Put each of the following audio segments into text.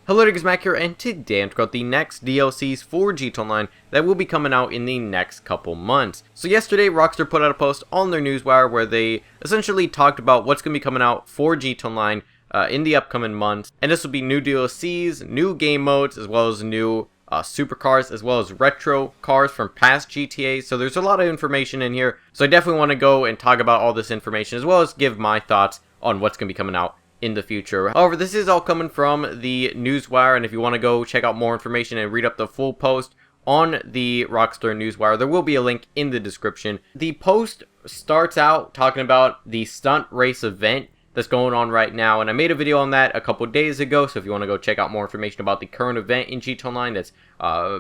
Hello, it is Mac here, and today I'm talking about the next DLCs for GTA Online that will be coming out in the next couple months. So yesterday, Rockstar put out a post on their newswire where they essentially talked about what's going to be coming out for GTA Online in the upcoming months. And this will be new DLCs, new game modes, as well as new supercars, as well as retro cars from past GTAs. So there's a lot of information in here. So I definitely want to go and talk about all this information, as well as give my thoughts on what's going to be coming out in the future. However, this is all coming from the newswire, and if you want to go check out more information and read up the full post on the Rockstar newswire, there will be a link in the description. The post starts out talking about the stunt race event that's going on right now, and I made a video on that a couple days ago, so if you want to go check out more information about the current event in GTA Online that's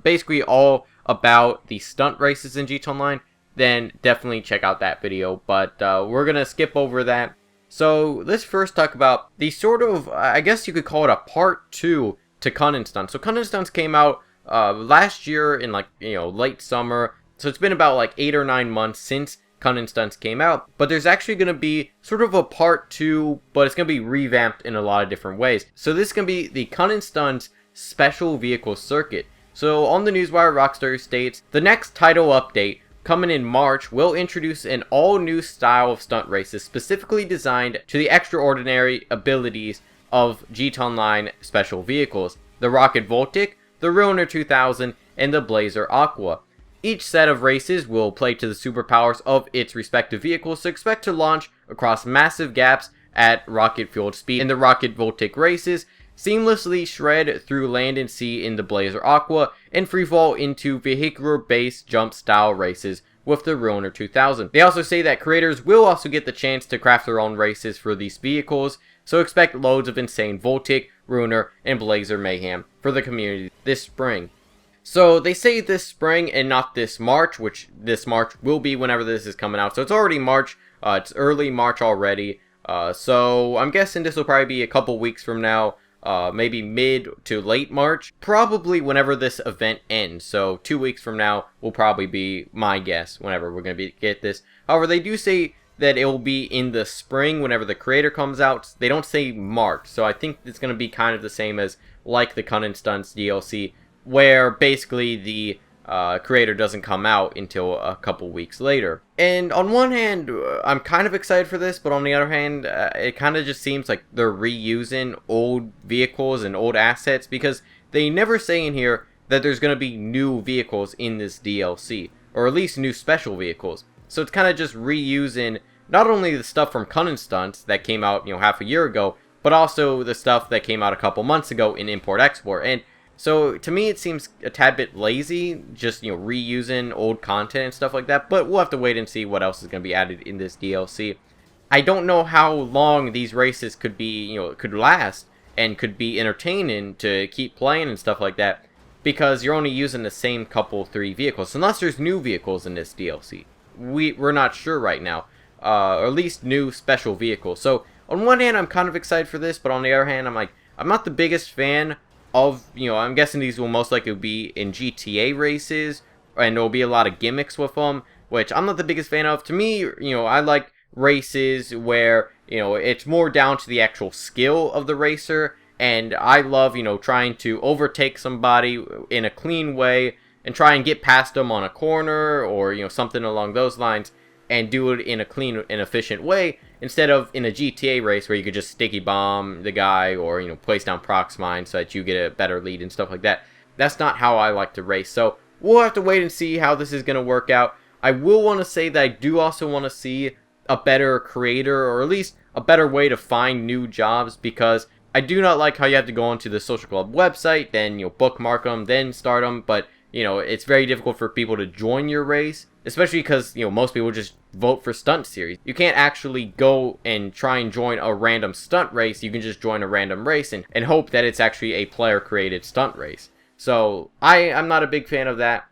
basically all about the stunt races in GTA Online, then definitely check out that video. But we're gonna skip over that. So let's first talk about the sort of, I guess you could call it a part 2 to Gunrunning Stunts. So Gunrunning Stunts came out last year in late summer. So it's been about like 8 or 9 months since Gunrunning Stunts came out. But there's actually going to be sort of a part 2, but it's going to be revamped in a lot of different ways. So this is going to be the Gunrunning Stunts Special Vehicle Circuit. So on the newswire, Rockstar states, the next title update coming in March will introduce an all-new style of stunt races specifically designed to the extraordinary abilities of GTA Online special vehicles, the Rocket Voltic, the Ruiner 2000, and the Blazer Aqua. Each set of races will play to the superpowers of its respective vehicles, so expect to launch across massive gaps at rocket-fueled speed in the Rocket Voltic races, seamlessly shred through land and sea in the Blazer Aqua, and freefall into vehicular-based jump-style races with the Ruiner 2000. They also say that creators will also get the chance to craft their own races for these vehicles, so expect loads of insane Voltic, Ruiner, and Blazer mayhem for the community this spring. So they say this spring and not this March, which this March will be whenever this is coming out. So it's already March, it's early March already, so I'm guessing this will probably be a couple weeks from now. Maybe mid to late March, probably whenever this event ends. So 2 weeks from now will probably be my guess whenever we're going to get this. However, they do say that it will be in the spring whenever the creator comes out. They don't say March, so I think it's going to be kind of the same as like the Gunrunning Stunts DLC, where basically the creator doesn't come out until a couple weeks later. And on one hand, I'm kind of excited for this, but on the other hand, it kind of just seems like they're reusing old vehicles and old assets, because they never say in here that there's going to be new vehicles in this DLC, or at least new special vehicles. So it's kind of just reusing not only the stuff from Gunrunning Stunts that came out, half a year ago, but also the stuff that came out a couple months ago in Import-Export. And so to me, it seems a tad bit lazy, just reusing old content and stuff like that. But we'll have to wait and see what else is going to be added in this DLC. I don't know how long these races could be, could last and could be entertaining to keep playing and stuff like that, because you're only using the same couple 3 vehicles, unless there's new vehicles in this DLC. We're not sure right now, or at least new special vehicles. So on one hand, I'm kind of excited for this, but on the other hand, I'm not the biggest fan of, I'm guessing these will most likely be in GTA races, and there'll be a lot of gimmicks with them, which I'm not the biggest fan of. To me, I like races where, it's more down to the actual skill of the racer, and I love, trying to overtake somebody in a clean way, and try and get past them on a corner, or, something along those lines, and do it in a clean and efficient way, instead of in a GTA race where you could just sticky bomb the guy, or, place down prox mine so that you get a better lead and stuff like that. That's not how I like to race. So we'll have to wait and see how this is going to work out. I will want to say that I do also want to see a better creator, or at least a better way to find new jobs, because I do not like how you have to go onto the social club website, then bookmark them, then start them, but it's very difficult for people to join your race, especially because, most people just vote for stunt series. You can't actually go and try and join a random stunt race. You can just join a random race and hope that it's actually a player-created stunt race. So, I'm not a big fan of that.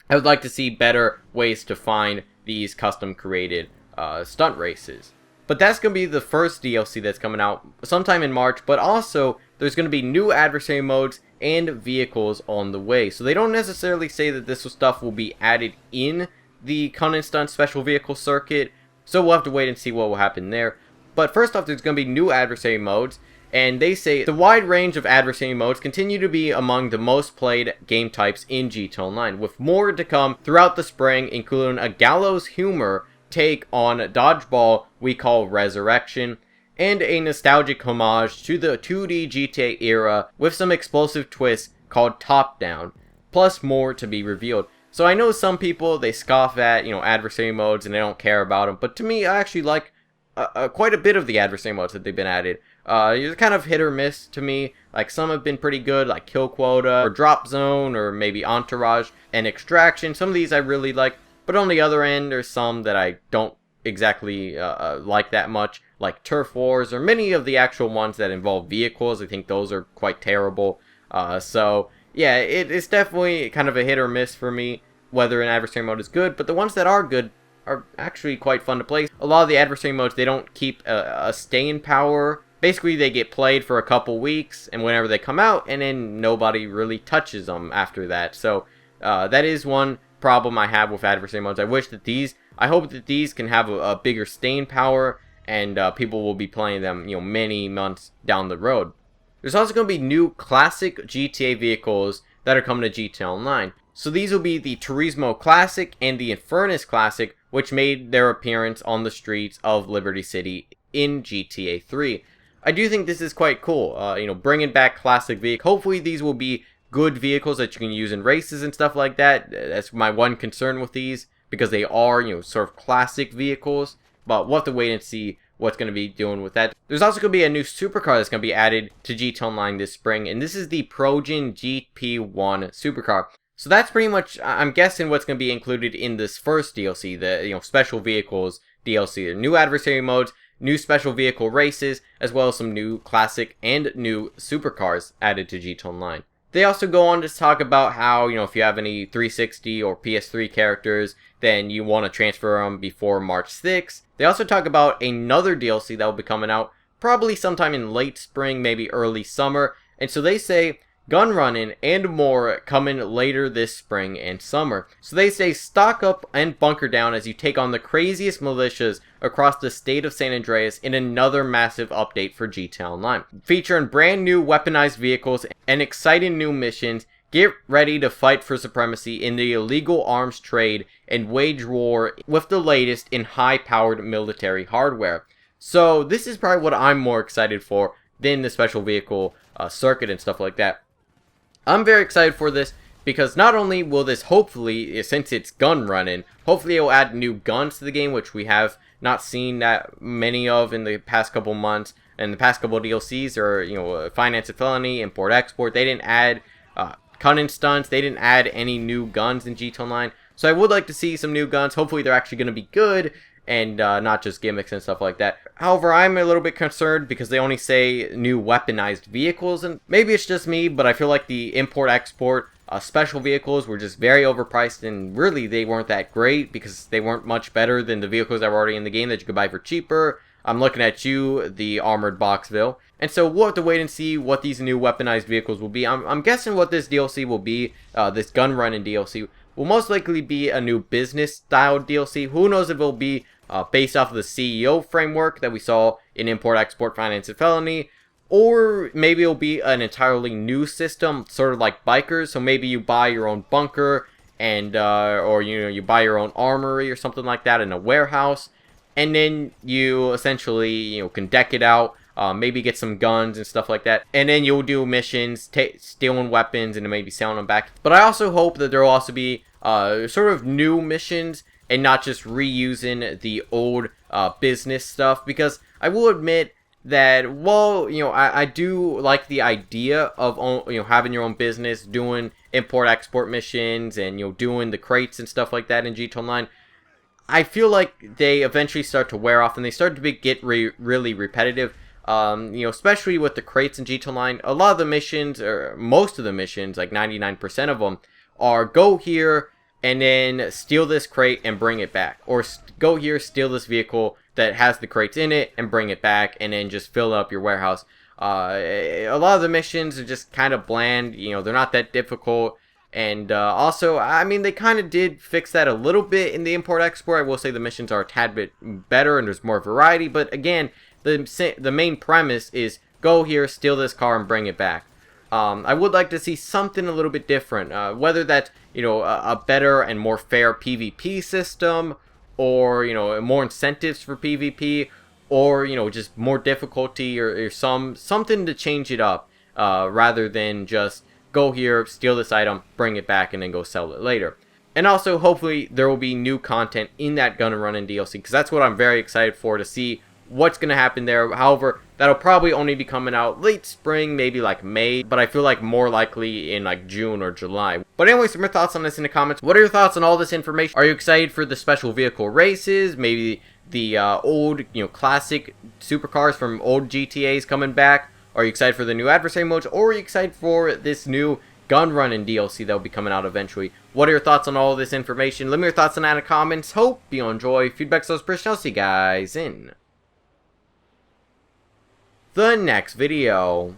I would like to see better ways to find these custom-created stunt races. But that's going to be the first DLC that's coming out sometime in March, but also there's going to be new adversary modes and vehicles on the way. So they don't necessarily say that this stuff will be added in the Gunrunning Stunts Special Vehicle Circuit, so we'll have to wait and see what will happen there. But first off, there's going to be new adversary modes, and they say the wide range of adversary modes continue to be among the most played game types in GTA Online, with more to come throughout the spring, including a gallows humor take on dodgeball we call Resurrection, and a nostalgic homage to the 2D GTA era with some explosive twists called Top Down, plus more to be revealed. So I know some people, they scoff at, adversary modes and they don't care about them, but to me, I actually like quite a bit of the adversary modes that they've been added. It's kind of hit or miss to me. Like, some have been pretty good, like Kill Quota, or Drop Zone, or maybe Entourage, and Extraction. Some of these I really like, but on the other end, there's some that I don't exactly like that much, like Turf Wars, or many of the actual ones that involve vehicles. I think those are quite terrible. So, yeah, it's definitely kind of a hit or miss for me, whether an adversary mode is good, but the ones that are good are actually quite fun to play. A lot of the adversary modes, they don't keep a staying power. Basically, they get played for a couple weeks, and whenever they come out, and then nobody really touches them after that. So, that is one problem I have with adversary modes. I hope that these can have a bigger staying power, and people will be playing them, many months down the road. There's also going to be new classic GTA vehicles that are coming to GTA Online. So these will be the Turismo Classic and the Infernus Classic, which made their appearance on the streets of Liberty City in GTA 3. I do think this is quite cool, bringing back classic vehicles. Hopefully these will be good vehicles that you can use in races and stuff like that. That's my one concern with these, because they are, sort of classic vehicles. But we'll have to wait and see what's going to be doing with that. There's also going to be a new supercar that's going to be added to GTA Online this spring, and this is the Progen GP1 supercar. So that's pretty much, I'm guessing, what's going to be included in this first DLC, the special vehicles DLC. The new adversary modes, new special vehicle races, as well as some new classic and new supercars added to GTA Online. They also go on to talk about how, if you have any 360 or PS3 characters, then you want to transfer them before March 6th. They also talk about another DLC that will be coming out probably sometime in late spring, maybe early summer. And so they say Gunrunning and more coming later this spring and summer. So they say stock up and bunker down as you take on the craziest militias across the state of San Andreas in another massive update for GTA Online. Featuring brand new weaponized vehicles and exciting new missions, get ready to fight for supremacy in the illegal arms trade and wage war with the latest in high-powered military hardware. So this is probably what I'm more excited for than the special vehicle circuit and stuff like that. I'm very excited for this because not only will this hopefully, since it's gun running, hopefully it will add new guns to the game, which we have not seen that many of in the past couple months. And the past couple DLCs are, finance and felony, import export. They didn't add cunning stunts. They didn't add any new guns in GTA Online. So I would like to see some new guns. Hopefully they're actually going to be good and not just gimmicks and stuff like that. However, I'm a little bit concerned because they only say new weaponized vehicles, and maybe it's just me, but I feel like the import-export special vehicles were just very overpriced, and really they weren't that great because they weren't much better than the vehicles that were already in the game that you could buy for cheaper. I'm looking at you, the Armored Boxville. And so we'll have to wait and see what these new weaponized vehicles will be. I'm guessing what this DLC will be, this gun running DLC, will most likely be a new business-style DLC. Who knows if it will be based off of the CEO framework that we saw in Import, Export, Finance, and Felony, or maybe it'll be an entirely new system, sort of like Bikers. So maybe you buy your own bunker, and or you buy your own armory or something like that in a warehouse, and then you essentially can deck it out. Maybe get some guns and stuff like that, and then you'll do missions, stealing weapons, and maybe selling them back. But I also hope that there will also be sort of new missions and not just reusing the old business stuff, because I will admit that, well, I do like the idea of having your own business, doing import-export missions, and doing the crates and stuff like that in GTA Online. I feel like they eventually start to wear off, and they start to get really repetitive. Especially with the crates in GTA Online, a lot of the missions, or most of the missions, like 99% of them, are go here and then steal this crate and bring it back. Or go here, steal this vehicle that has the crates in it and bring it back, and then just fill up your warehouse. A lot of the missions are just kind of bland, they're not that difficult. And also, I mean, they kind of did fix that a little bit in the import-export. I will say the missions are a tad bit better and there's more variety, but again, the main premise is go here, steal this car, and bring it back. I would like to see something a little bit different, whether that's, you know, a better and more fair PvP system, or, you know, more incentives for PvP, or, you know, just more difficulty, or something to change it up, rather than just go here, steal this item, bring it back, and then go sell it later. And also, hopefully, there will be new content in that Gunrunning DLC, because that's what I'm very excited for, to see what's going to happen there. However, that'll probably only be coming out late spring, maybe like May, but I feel like more likely in like June or July. But anyways, some more thoughts on this in the comments. What are your thoughts on all this information? Are you excited for the special vehicle races? Maybe the old, you know, classic supercars from old GTAs coming back? Are you excited for the new Adversary Modes? Or are you excited for this new Gunrunning DLC that will be coming out eventually? What are your thoughts on all this information? Let me know your thoughts on that in the comments. Hope you enjoy. Feedback so personal. I'll see you guys in the next video.